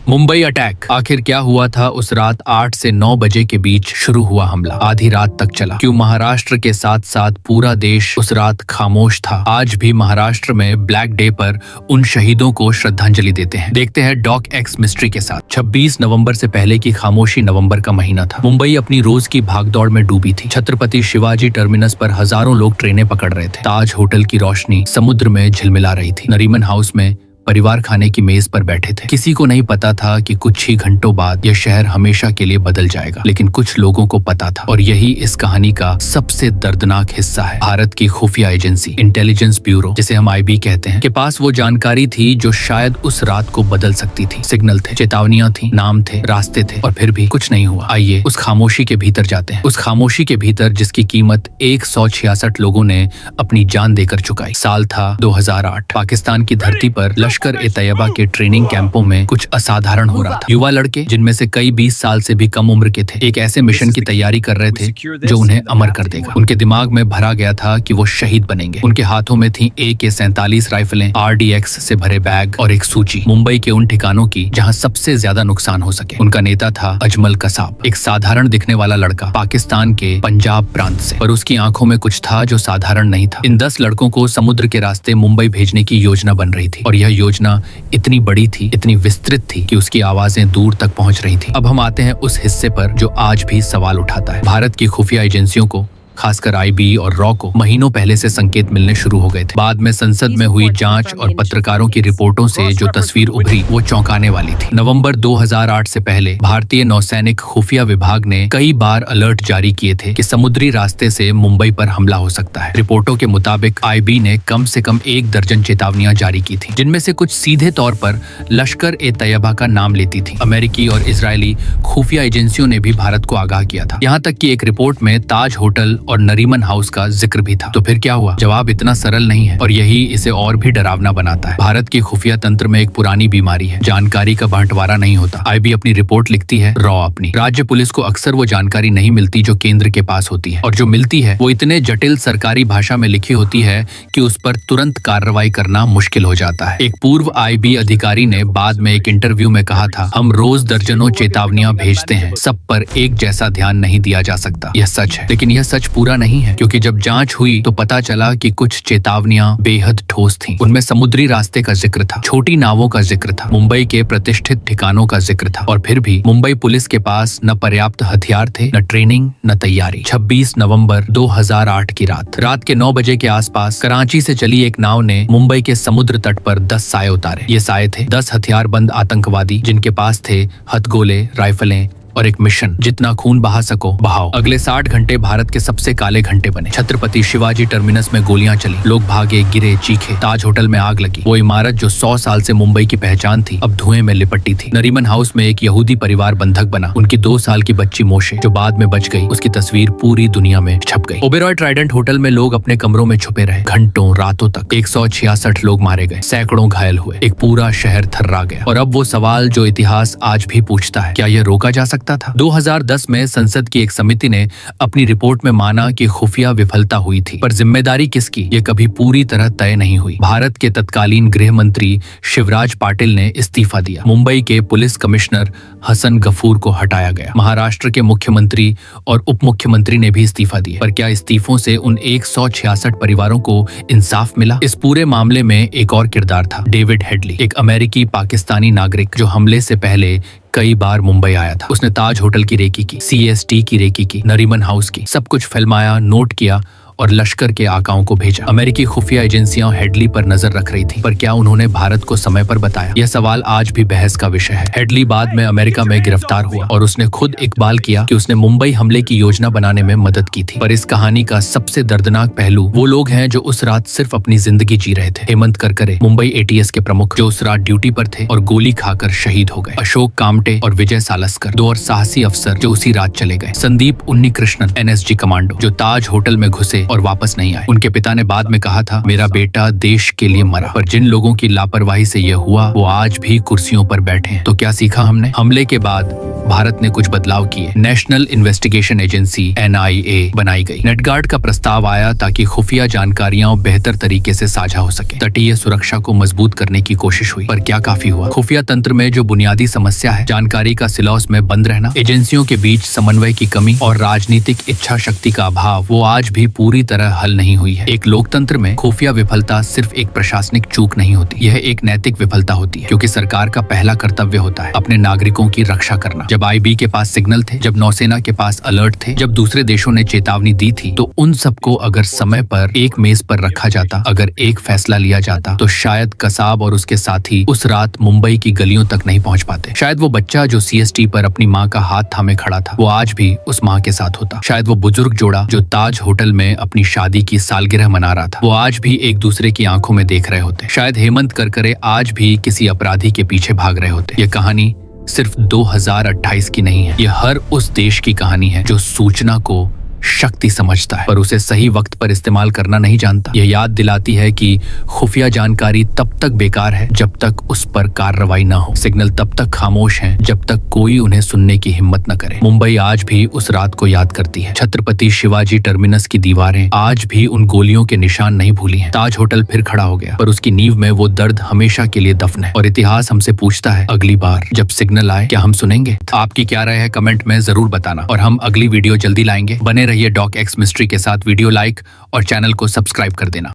Mumbai attack. आखिर क्या हुआ था उस रात 8 से 9 बजे के बीच शुरू हुआ हमला, आधी रात तक चला। क्यों महाराष्ट्र के साथ साथ पूरा देश उस रात खामोश था? आज भी महाराष्ट्र में ब्लैक डे पर उन शहीदों को श्रद्धांजलि देते हैं। देखते हैं डॉक एक्स मिस्ट्री के साथ। 26 नवंबर से पहले की खामोशी नवंबर का महीना था। मुंबई अपनी रोज की भागदौड़ में डूबी थी। छत्रपति शिवाजी टर्मिनस पर हजारों लोग ट्रेनें पकड़ रहे थे। ताज होटल की रोशनी समुद्र में झिलमिला रही थी। नरीमन हाउस में परिवार खाने की मेज पर बैठे थे। किसी को नहीं पता था कि कुछ ही घंटों बाद यह शहर हमेशा के लिए बदल जाएगा, लेकिन कुछ लोगों को पता था। और यही इस कहानी का सबसे दर्दनाक हिस्सा है। भारत की खुफिया एजेंसी इंटेलिजेंस ब्यूरो, जिसे हम आईबी कहते हैं, के पास वो जानकारी थी जो शायद उस रात को बदल सकती थी। सिग्नल थे, चेतावनियां थी, नाम थे, रास्ते थे, और फिर भी कुछ नहीं हुआ। आइए उस खामोशी के भीतर जाते हैं। उस खामोशी के भीतर जिसकी कीमत 166 लोगों ने अपनी जान देकर चुकाई। साल था 2008। पाकिस्तान की धरती पर लश्कर-ए-तैयबा के ट्रेनिंग कैंपों में कुछ असाधारण हो रहा था। युवा लड़के, जिनमें से कई 20 साल से भी कम उम्र के थे, एक ऐसे मिशन की तैयारी कर रहे थे जो उन्हें अमर कर देगा। उनके दिमाग में भरा गया था कि वो शहीद बनेंगे। उनके हाथों में थी AK-47 राइफलें, RDX से भरे बैग और एक सूची, मुंबई के उन ठिकानों की जहां सबसे ज्यादा नुकसान हो सके। उनका नेता था अजमल कसाब, एक साधारण दिखने वाला लड़का, पाकिस्तान के पंजाब प्रांत से, पर उसकी आंखों में कुछ था जो साधारण नहीं था। इन 10 लड़कों को समुद्र के रास्ते मुंबई भेजने की योजना बन रही थी, और यह योजना इतनी बड़ी थी, इतनी विस्तृत थी कि उसकी आवाजें दूर तक पहुंच रही थी। अब हम आते हैं उस हिस्से पर जो आज भी सवाल उठाता है। भारत की खुफिया एजेंसियों को, खासकर आईबी और रॉ को, महीनों पहले से संकेत मिलने शुरू हो गए थे। बाद में संसद में हुई जांच और पत्रकारों की रिपोर्टों से जो तस्वीर उभरी वो चौंकाने वाली थी। नवंबर 2008 से पहले भारतीय नौसैनिक खुफिया विभाग ने कई बार अलर्ट जारी किए थे कि समुद्री रास्ते से मुंबई पर हमला हो सकता है। रिपोर्टों के मुताबिक आईबी ने कम से कम 1 दर्जन चेतावनियां जारी की थी, जिनमें से कुछ सीधे तौर पर लश्कर-ए-तैयबा का नाम लेती थी। अमेरिकी और इजरायली खुफिया एजेंसियों ने भी भारत को आगाह किया था। यहाँ तक कि एक रिपोर्ट में ताज होटल और नरीमन हाउस का जिक्र भी था। तो फिर क्या हुआ? जवाब इतना सरल नहीं है, और यही इसे और भी डरावना बनाता है। भारत की खुफिया तंत्र में एक पुरानी बीमारी है, जानकारी का बंटवारा नहीं होता। आईबी अपनी रिपोर्ट लिखती है, रॉ अपनी। राज्य पुलिस को अक्सर वो जानकारी नहीं मिलती जो केंद्र के पास होती है, और जो मिलती है वो इतने जटिल सरकारी भाषा में लिखी होती है कि उस पर तुरंत कार्रवाई करना मुश्किल हो जाता है। एक पूर्व आईबी अधिकारी ने बाद में एक इंटरव्यू में कहा था, हम रोज दर्जनों चेतावनियां भेजते हैं, सब पर एक जैसा ध्यान नहीं दिया जा सकता। यह सच है, लेकिन यह सच पूरा नहीं है, क्योंकि जब जांच हुई तो पता चला कि कुछ चेतावनियां बेहद ठोस थीं। उनमें समुद्री रास्ते का जिक्र था, छोटी नावों का जिक्र था, मुंबई के प्रतिष्ठित ठिकानों का जिक्र था, और फिर भी मुंबई पुलिस के पास न पर्याप्त हथियार थे, न ट्रेनिंग, न तैयारी। 26 नवंबर 2008 की रात के 9 बजे के आसपास कराची से चली एक नाव ने मुंबई के समुद्र तट पर 10 साये उतारे। ये साये थे 10 हथियारबंद आतंकवादी, जिनके पास थे हथगोले, राइफलें और एक मिशन, जितना खून बहा सको बहाओ। अगले 60 घंटे भारत के सबसे काले घंटे बने। छत्रपति शिवाजी टर्मिनस में गोलियां चली, लोग भागे, गिरे, चीखे। ताज होटल में आग लगी। वो इमारत जो 100 साल से मुंबई की पहचान थी, अब धुएं में लिपटी थी। नरीमन हाउस में एक यहूदी परिवार बंधक बना। उनकी 2 साल की बच्ची मोशे, जो बाद में बच गई, उसकी तस्वीर पूरी दुनिया में छप गई। ओबेरॉय ट्राइडेंट होटल में लोग अपने कमरों में छुपे रहे, घंटों, रातों तक। 166 लोग मारे गए, सैकड़ों घायल हुए, एक पूरा शहर थर्रा गया। और अब वो सवाल जो इतिहास आज भी पूछता है, क्या यह रोका जा सकता था? 2010 में संसद की एक समिति ने अपनी रिपोर्ट में माना कि खुफिया विफलता हुई थी, पर जिम्मेदारी किसकी, ये कभी पूरी तरह तय नहीं हुई। भारत के तत्कालीन गृह मंत्री शिवराज पाटिल ने इस्तीफा दिया। मुंबई के पुलिस कमिश्नर हसन गफूर को हटाया गया। महाराष्ट्र के मुख्यमंत्री और उप मुख्यमंत्री ने भी इस्तीफा दिया। पर क्या इस्तीफों से उन 166 परिवारों को इंसाफ मिला? इस पूरे मामले में एक और किरदार था, डेविड हेडली, एक अमेरिकी पाकिस्तानी नागरिक जो हमले से पहले कई बार मुंबई आया था। उसने ताज होटल की रेकी की, CST की रेकी की, नरीमन हाउस की, सब कुछ फिल्माया, नोट किया और लश्कर के आकाओं को भेजा। अमेरिकी खुफिया एजेंसियां हेडली पर नजर रख रही थी, पर क्या उन्होंने भारत को समय पर बताया? यह सवाल आज भी बहस का विषय है। हेडली बाद में अमेरिका में गिरफ्तार हुआ, और उसने खुद इकबाल किया कि उसने मुंबई हमले की योजना बनाने में मदद की थी। पर इस कहानी का सबसे दर्दनाक पहलू वो लोग हैं जो उस रात सिर्फ अपनी जिंदगी जी रहे थे। हेमंत करकरे, मुंबई ATS के प्रमुख, जो उस रात ड्यूटी पर थे और गोली खाकर शहीद हो गए। अशोक कामटे और विजय सालस्कर, 2 और साहसी अफसर जो उसी रात चले गए। संदीप उन्नीकृष्णन, NSG कमांडो, जो ताज होटल में घुसे और वापस नहीं आए। उनके पिता ने बाद में कहा था, मेरा बेटा देश के लिए मरा। पर जिन लोगों की लापरवाही से यह हुआ, वो आज भी कुर्सियों पर बैठे हैं। तो क्या सीखा हमने? हमले के बाद भारत ने कुछ बदलाव किए। नेशनल इन्वेस्टिगेशन एजेंसी NIA बनाई गई। नेटगार्ड का प्रस्ताव आया ताकि खुफिया जानकारियां बेहतर तरीके से साझा हो सके। तटीय सुरक्षा को मजबूत करने की कोशिश हुई, पर क्या काफी हुआ? खुफिया तंत्र में जो बुनियादी समस्या है, जानकारी का सिलॉस में बंद रहना, एजेंसियों के बीच समन्वय की कमी और राजनीतिक इच्छा शक्ति का अभाव, वो आज भी पूरी तरह हल नहीं हुई है। एक लोकतंत्र में खुफिया विफलता सिर्फ एक प्रशासनिक चूक नहीं होती, यह एक नैतिक विफलता होती है, क्योंकि सरकार का पहला कर्तव्य होता है अपने नागरिकों की रक्षा करना। जब IB के पास सिग्नल थे, जब नौसेना के पास अलर्ट थे, जब दूसरे देशों ने चेतावनी दी थी, तो उन सबको अगर समय पर एक मेज पर रखा जाता, अगर एक फैसला लिया जाता, तो शायद कसाब और उसके साथी उस रात मुंबई की गलियों तक नहीं पहुंच पाते। शायद वो बच्चा जो CST पर अपनी माँ का हाथ थामे खड़ा था, वो आज भी उस माँ के साथ होता। शायद वो बुजुर्ग जोड़ा जो ताज होटल में अपनी शादी की सालगिरह मना रहा था, वो आज भी एक दूसरे की आंखों में देख रहे होते। शायद हेमंत करकरे आज भी किसी अपराधी के पीछे भाग रहे होते। ये कहानी सिर्फ 2028 की नहीं है, ये हर उस देश की कहानी है जो सूचना को शक्ति समझता है पर उसे सही वक्त पर इस्तेमाल करना नहीं जानता। यह याद दिलाती है कि खुफिया जानकारी तब तक बेकार है जब तक उस पर कार्रवाई न हो। सिग्नल तब तक खामोश हैं जब तक कोई उन्हें सुनने की हिम्मत न करे। मुंबई आज भी उस रात को याद करती है। छत्रपति शिवाजी टर्मिनस की दीवारें आज भी उन गोलियों के निशान नहीं भूली हैं। ताज होटल फिर खड़ा हो गया, पर उसकी नींव में वो दर्द हमेशा के लिए दफन है। और इतिहास हमसे पूछता है, अगली बार जब सिग्नल आए, क्या हम सुनेंगे? आपकी क्या राय है कमेंट में जरूर बताना, और हम अगली वीडियो जल्दी लाएंगे। बने रहिए डॉक एक्स मिस्ट्री के साथ। वीडियो लाइक और चैनल को सब्सक्राइब कर देना।